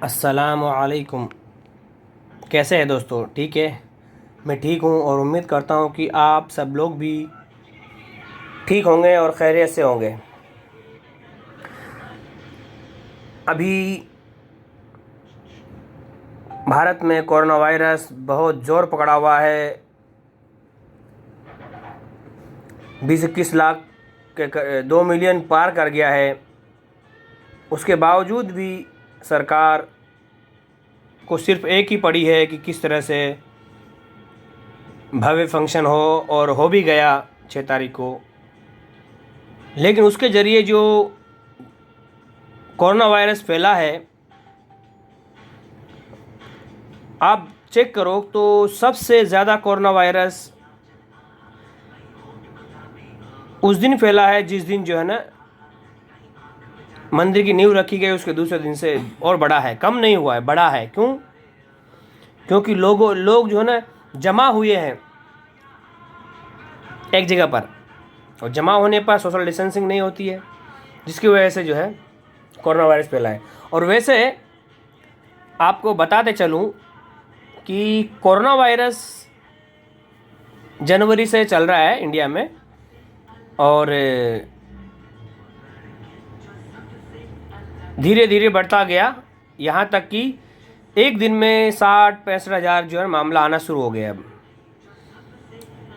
अस्सलामुअलैकुम। कैसे हैं दोस्तों? ठीक है, मैं ठीक हूँ और उम्मीद करता हूँ कि आप सब लोग भी ठीक होंगे और खैरियत से होंगे। अभी भारत में कोरोना वायरस बहुत ज़ोर पकड़ा हुआ है। 20-21 लाख के 2 मिलियन पार कर गया है। उसके बावजूद भी सरकार को सिर्फ एक ही पड़ी है कि किस तरह से भव्य फंक्शन हो, और हो भी गया 6 तारीख को। लेकिन उसके ज़रिए जो कोरोना वायरस फैला है, आप चेक करो तो सबसे ज़्यादा कोरोना वायरस उस दिन फैला है जिस दिन जो है ना मंदिर की नींव रखी गई, उसके दूसरे दिन से और बड़ा है, कम नहीं हुआ है, बड़ा है। क्यों? क्योंकि लोग जो है ना जमा हुए हैं एक जगह पर, और जमा होने पर सोशल डिस्टेंसिंग नहीं होती है, जिसकी वजह से जो है कोरोना वायरस फैला है। और वैसे आपको बताते चलूँ कि कोरोना वायरस जनवरी से चल रहा है इंडिया में, और धीरे धीरे बढ़ता गया, यहाँ तक कि एक दिन में 60-65 हज़ार जो है मामला आना शुरू हो गया अब।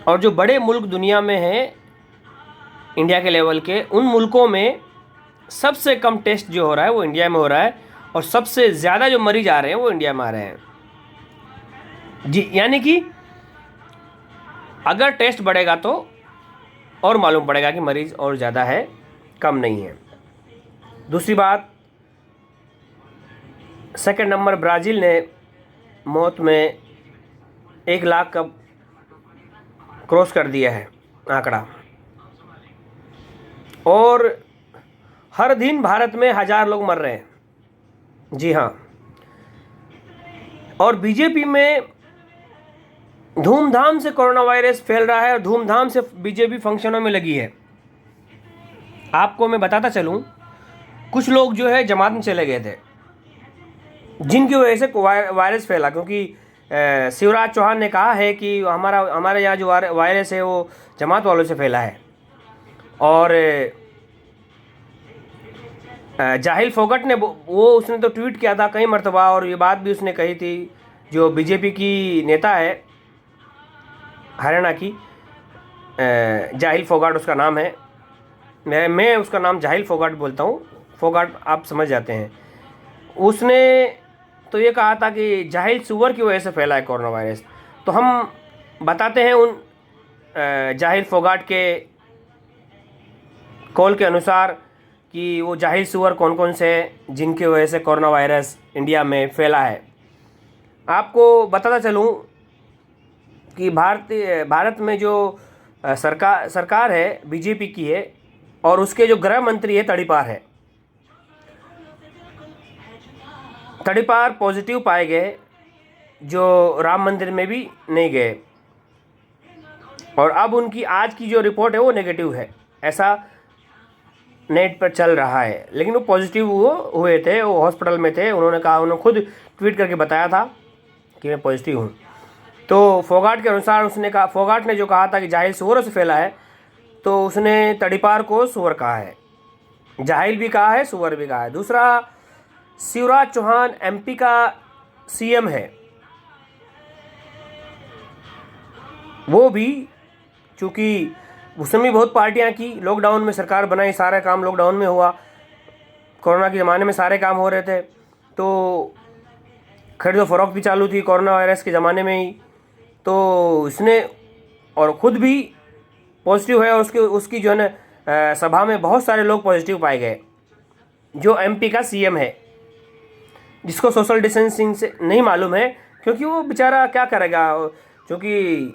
और जो बड़े मुल्क दुनिया में हैं इंडिया के लेवल के, उन मुल्कों में सबसे कम टेस्ट जो हो रहा है वो इंडिया में हो रहा है, और सबसे ज़्यादा जो मरीज आ रहे हैं वो इंडिया में आ रहे हैं जी। यानी कि अगर टेस्ट बढ़ेगा तो और मालूम पड़ेगा कि मरीज और ज़्यादा है, कम नहीं है। दूसरी बात, सेकंड नंबर ब्राज़ील ने मौत में 1 लाख का क्रॉस कर दिया है आंकड़ा, और हर दिन भारत में 1000 लोग मर रहे हैं। जी हाँ। और बीजेपी में धूमधाम से कोरोना वायरस फैल रहा है, और धूमधाम से बीजेपी फंक्शनों में लगी है। आपको मैं बताता चलूँ, कुछ लोग जो है जमात में चले गए थे जिनकी वजह से वायरस फैला, क्योंकि शिवराज चौहान ने कहा है कि हमारे यहाँ जो वायरस है वो जमात वालों से फैला है। और जाहिल फोगट ने वो उसने तो ट्वीट किया था कई मरतबा, और ये बात भी उसने कही थी, जो बीजेपी की नेता है हरियाणा की, जाहिल फोगाट उसका नाम है। मैं उसका नाम जाहिल फोगाट बोलता हूँ, फोगाट आप समझ जाते हैं। उसने तो ये कहा था कि जाहिल सुअर की वजह से फैला है कोरोना वायरस। तो हम बताते हैं उन जाहिल फोगाट के कॉल के अनुसार कि वो जाहिल सुअर कौन कौन से हैं जिनकी वजह से कोरोना वायरस इंडिया में फैला है। आपको बताता चलूँ कि भारत में जो सरकार है बीजेपी की है, और उसके जो गृह मंत्री है तड़ीपार है। तड़ीपार पॉजिटिव पाए गए, जो राम मंदिर में भी नहीं गए, और अब उनकी आज की जो रिपोर्ट है वो नेगेटिव है, ऐसा नेट पर चल रहा है। लेकिन वो पॉजिटिव हुए थे, वो हॉस्पिटल में थे। उन्होंने कहा, उन्होंने खुद ट्वीट करके बताया था कि मैं पॉजिटिव हूँ। तो फोगाट के अनुसार उसने कहा, फोगाट ने जो कहा था कि जाहिल सुअरों से फैला है, तो उसने तड़ीपार को सुअर कहा है, जाहिल भी कहा है, सुअर भी कहा है। दूसरा, शिवराज चौहान एमपी का सीएम है, वो भी चूँकि उसने भी बहुत पार्टियां की, लॉकडाउन में सरकार बनाई, सारा काम लॉकडाउन में हुआ। कोरोना के ज़माने में सारे काम हो रहे थे, तो खरीदो फरोख्त भी चालू थी कोरोना वायरस के ज़माने में ही। तो इसने और ख़ुद भी पॉजिटिव है, और उसकी जो है ना सभा में बहुत सारे लोग पॉजिटिव पाए गए। जो एमपी का सीएम है, जिसको सोशल डिस्टेंसिंग से नहीं मालूम है, क्योंकि वो बेचारा क्या करेगा, क्योंकि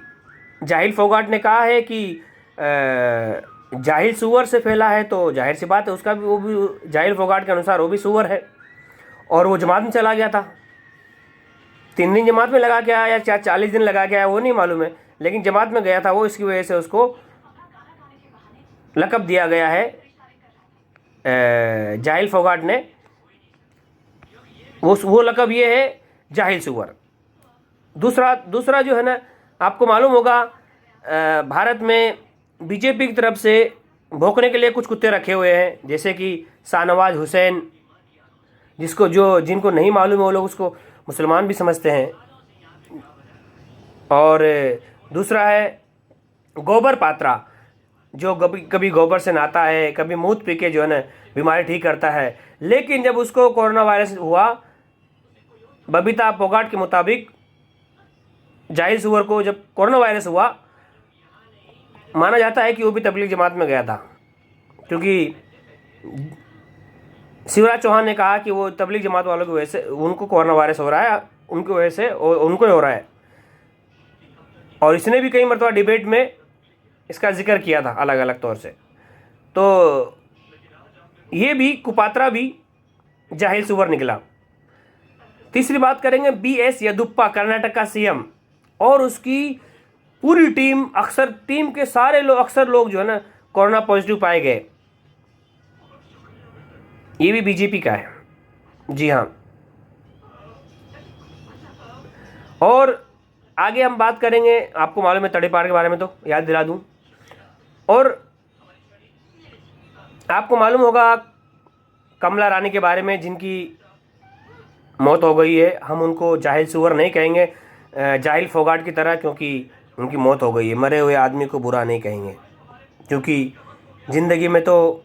जाहिल फोगाट ने कहा है कि जाहिल सुअर से फैला है, तो जाहिर सी बात है उसका भी, वो भी जाहिल फोगाट के अनुसार वो भी सुअर है। और वो जमात में चला गया था, 3 दिन जमात में लगा के आया या 40 दिन लगा के आया, वो नहीं मालूम है, लेकिन जमात में गया था वो। इसकी वजह से उसको लक़ब दिया गया है जाहिल फोगाट ने। वो लक़ब ये है जाहिल सुअर। दूसरा जो है ना, आपको मालूम होगा भारत में बीजेपी की तरफ से भौंकने के लिए कुछ कुत्ते रखे हुए हैं, जैसे कि शाहनवाज हुसैन, जिनको नहीं मालूम है वो लोग उसको मुसलमान भी समझते हैं। और दूसरा है गोबर पात्रा, जो कभी गोबर से नहाता है, कभी मूत पी के जो है ना बीमारी ठीक करता है। लेकिन जब उसको कोरोना वायरस हुआ, बबीता फोगाट के मुताबिक जाहिल सुअर को जब कोरोना वायरस हुआ, माना जाता है कि वो भी तबलीग जमात में गया था, क्योंकि शिवराज चौहान ने कहा कि वो तबलीग जमात वालों की वजह से उनको कोरोना वायरस हो रहा है, उनकी वजह से उनको ही हो रहा है। और इसने भी कई मरतबा डिबेट में इसका जिक्र किया था अलग अलग तौर से। तो ये भी कुपात्रा भी जाहिल सुअर निकला। तीसरी बात करेंगे BS येदुप्पा, कर्नाटक का CM, और उसकी पूरी टीम, टीम के सारे अक्सर लोग जो है ना कोरोना पॉजिटिव पाए गए। ये भी बीजेपी का है, जी हाँ। और आगे हम बात करेंगे, आपको मालूम है तड़ेपार के बारे में, तो याद दिला दूं। और आपको मालूम होगा कमला रानी के बारे में, जिनकी मौत हो गई है। हम उनको जाहिल सुअर नहीं कहेंगे, जाहिल फोगाट की तरह, क्योंकि उनकी मौत हो गई है। मरे हुए आदमी को बुरा नहीं कहेंगे, क्योंकि ज़िंदगी में तो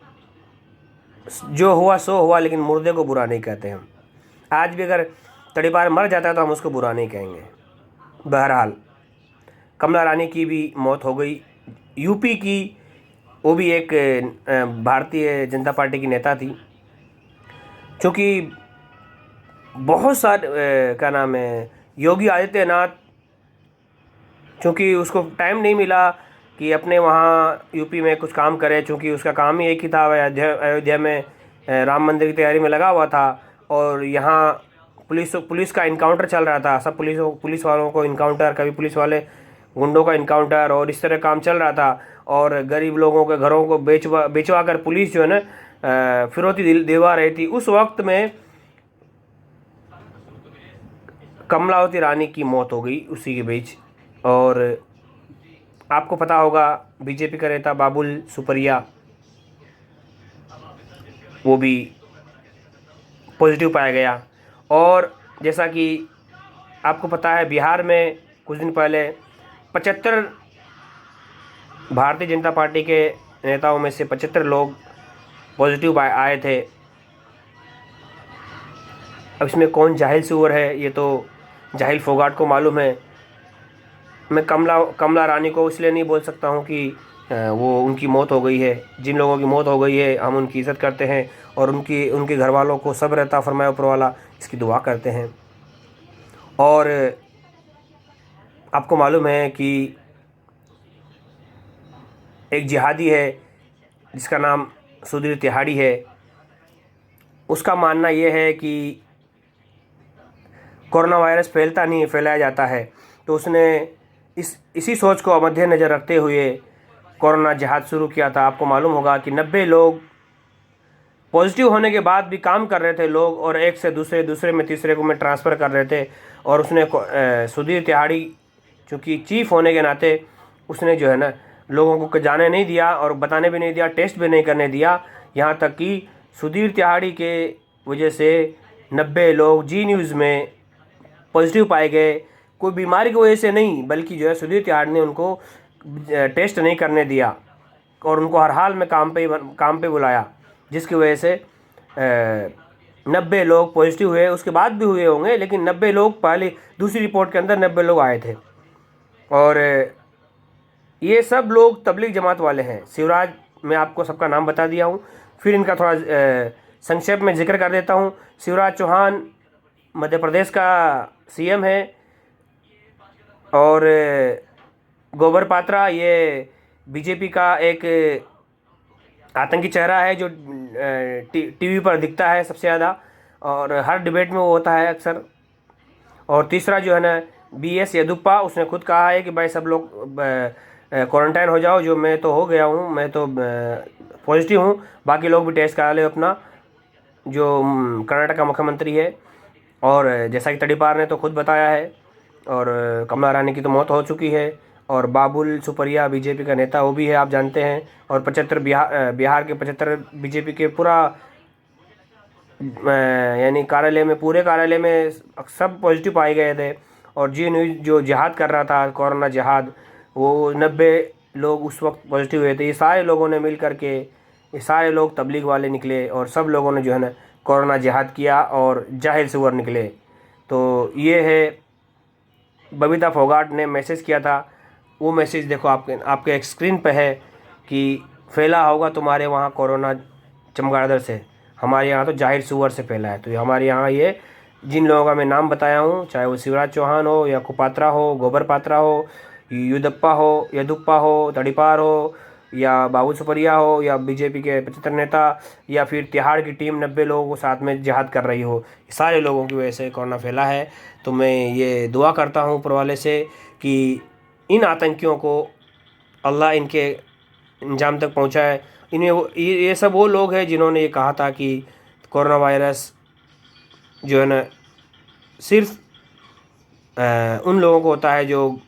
जो हुआ सो हुआ, लेकिन मुर्दे को बुरा नहीं कहते हम। आज भी अगर तड़ीपार मर जाता है तो हम उसको बुरा नहीं कहेंगे। बहरहाल कमला रानी की भी मौत हो गई, यूपी की, वो भी एक भारतीय जनता पार्टी की नेता थी। क्योंकि बहुत सारे क्या नाम है, योगी आदित्यनाथ, चूँकि उसको टाइम नहीं मिला कि अपने वहाँ यूपी में कुछ काम करे, चूँकि उसका काम ही एक ही था, अयोध्या में राम मंदिर की तैयारी में लगा हुआ था। और यहाँ पुलिस का इनकाउंटर चल रहा था, सब पुलिस वालों को इनकाउंटर, कभी पुलिस वाले गुंडों का इनकाउंटर, और इस तरह काम चल रहा था। और गरीब लोगों के घरों को बेचवा कर पुलिस जो है ना फिरौती दिलवा रही थी। उस वक्त में कमलावती रानी की मौत हो गई उसी के बीच। और आपको पता होगा बीजेपी का नेता बाबुल सुप्रिया, वो भी पॉजिटिव पाया गया। और जैसा कि आपको पता है, बिहार में कुछ दिन पहले 75 भारतीय जनता पार्टी के नेताओं में से 75 लोग पॉजिटिव आए थे। अब इसमें कौन जाहिल सुअर है, ये तो जाहिल फोगाट को मालूम है। मैं कमला रानी को इसलिए नहीं बोल सकता हूँ कि वो उनकी मौत हो गई है। जिन लोगों की मौत हो गई है हम उनकी इज़्ज़त करते हैं, और उनके घर वालों को सब्र अता फरमाए ऊपर वाला, इसकी दुआ करते हैं। और आपको मालूम है कि एक जिहादी है जिसका नाम सुधीर तिहाड़ी है, उसका मानना ये है कि कोरोना वायरस फैलता नहीं, फैलाया जाता है। तो उसने इसी सोच को मद्देनज़र रखते हुए कोरोना जिहाद शुरू किया था। आपको मालूम होगा कि 90 लोग पॉजिटिव होने के बाद भी काम कर रहे थे लोग, और एक से दूसरे में तीसरे को में ट्रांसफ़र कर रहे थे। और उसने सुधीर तिहाड़ी चूँकि चीफ होने के नाते उसने जो है ना लोगों को जाने नहीं दिया और बताने भी नहीं दिया, टेस्ट भी नहीं करने दिया। यहाँ तक कि सुधीर तिहाड़ी के वजह से 90 लोग जी न्यूज़ में पॉजिटिव पाए गए। कोई बीमारी की वजह से नहीं, बल्कि जो है सुधीर तिहाड़ी ने उनको टेस्ट नहीं करने दिया और उनको हर हाल में काम पे बुलाया, जिसकी वजह से 90 लोग पॉजिटिव हुए। उसके बाद भी हुए होंगे, लेकिन 90 लोग पहले, दूसरी रिपोर्ट के अंदर 90 लोग आए थे। और ये सब लोग तबलीग जमात वाले हैं। शिवराज, मैं आपको सबका नाम बता दिया हूँ, फिर इनका थोड़ा संक्षेप में जिक्र कर देता हूँ। शिवराज चौहान मध्य प्रदेश का CM है, और गोबर पात्रा ये बीजेपी का एक आतंकी चेहरा है जो टीवी पर दिखता है सबसे ज़्यादा, और हर डिबेट में वो होता है अक्सर। और तीसरा जो है ना BS येदुप्पा, उसने खुद कहा है कि भाई सब लोग क्वारंटाइन हो जाओ, जो मैं तो हो गया हूँ, मैं तो पॉजिटिव हूँ, बाकी लोग भी टेस्ट करा ले अपना, जो कर्नाटक का मुख्यमंत्री है। और जैसा कि तड़ीपार ने तो खुद बताया है, और कमला रानी की तो मौत हो चुकी है, और बाबुल सुपरिया बीजेपी का नेता वो भी है, आप जानते हैं। और 75 बिहार के 75 बीजेपी के पूरा यानी कार्यालय में, पूरे कार्यालय में सब पॉजिटिव पाए गए थे। और जी न्यूज़ जो जिहाद कर रहा था, कोरोना जिहाद, वो 90 लोग उस वक्त पॉजिटिव हुए थे। ये सारे लोगों ने मिल करके, ये सारे लोग तबलीग वाले निकले और सब लोगों ने जो है ना कोरोना जिहाद किया और जाहिल सुअर निकले। तो ये है, बबीता फोगाट ने मैसेज किया था, वो मैसेज देखो आपके एक स्क्रीन पे है कि फैला होगा तुम्हारे वहाँ कोरोना चमगादड़ से, हमारे यहाँ तो जाहिर सुअर से फैला है। तो हमारे यहाँ ये जिन लोगों का मैं नाम बताया हूँ, चाहे वो शिवराज चौहान हो या कुपात्रा हो, गोबर पात्रा हो, युदप्पा हो, यदुप्पा हो, तड़ीपार हो, या बाबू सुपरिया हो, या बीजेपी के 75 नेता, या फिर तिहाड़ की टीम 90 लोगों को साथ में जिहाद कर रही हो, सारे लोगों की वजह से कोरोना फैला है। तो मैं ये दुआ करता हूँ ऊपर वाले से कि इन आतंकियों को अल्लाह इनके अंजाम तक पहुँचाए। इन्हें ये सब वो लोग हैं जिन्होंने ये कहा था कि कोरोना वायरस जो है ना सिर्फ उन लोगों को होता है जो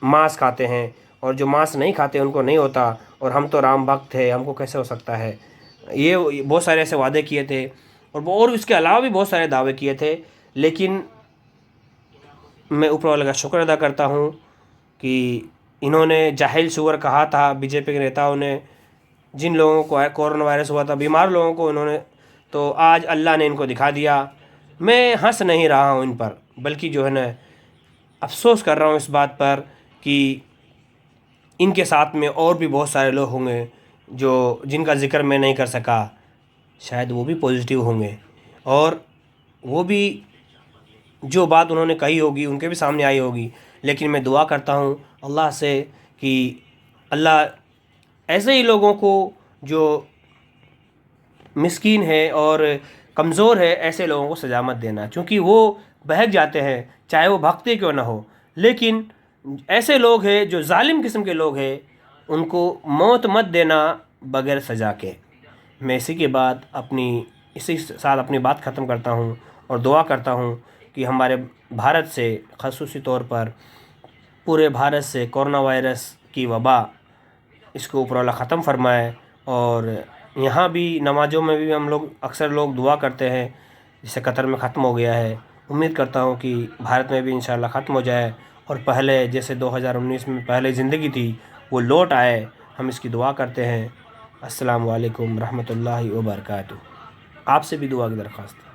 मांस खाते हैं, और जो मांस नहीं खाते उनको नहीं होता, और हम तो राम भक्त है, हमको कैसे हो सकता है। ये बहुत सारे ऐसे वादे किए थे, और इसके अलावा भी बहुत सारे दावे किए थे। लेकिन मैं ऊपर वाले का शुक्र अदा करता हूँ कि इन्होंने जाहिल सुअर कहा था बीजेपी के नेताओं ने, जिन लोगों को कोरोना वायरस हुआ था, बीमार लोगों को इन्होंने, तो आज अल्लाह ने इनको दिखा दिया। मैं हंस नहीं रहा हूँ इन पर, बल्कि जो है ना अफसोस कर रहा हूँ इस बात पर कि इनके साथ में और भी बहुत सारे लोग होंगे जो जिनका ज़िक्र मैं नहीं कर सका, शायद वो भी पॉजिटिव होंगे, और वो भी जो बात उन्होंने कही होगी उनके भी सामने आई होगी। लेकिन मैं दुआ करता हूँ अल्लाह से कि अल्लाह ऐसे ही लोगों को जो मिस्कीन है और कमज़ोर है, ऐसे लोगों को सजा मत देना, क्योंकि वो बहक जाते हैं चाहे वो भक्ति क्यों ना हो। लेकिन ऐसे लोग हैं जो जालिम किस्म के लोग हैं, उनको मौत मत देना बगैर सज़ा के। मैं इसी साथ अपनी बात ख़त्म करता हूँ और दुआ करता हूँ कि हमारे भारत से, ख़ुसूसी तौर पर पूरे भारत से कोरोना वायरस की वबा इसको ऊपर वाला ख़त्म फरमाए। और यहाँ भी नमाज़ों में भी हम लोग अक्सर लोग दुआ करते हैं, जिसे कतर में ख़त्म हो गया है। उम्मीद करता हूँ कि भारत में भी इंशाअल्लाह ख़त्म हो जाए और पहले जैसे 2019 में पहले ज़िंदगी थी वो लौट आए, हम इसकी दुआ करते हैं। अस्सलामु अलैकुम रहमतुल्लाहि व बरकातुहू। आपसे भी दुआ की दरख्वास्त है।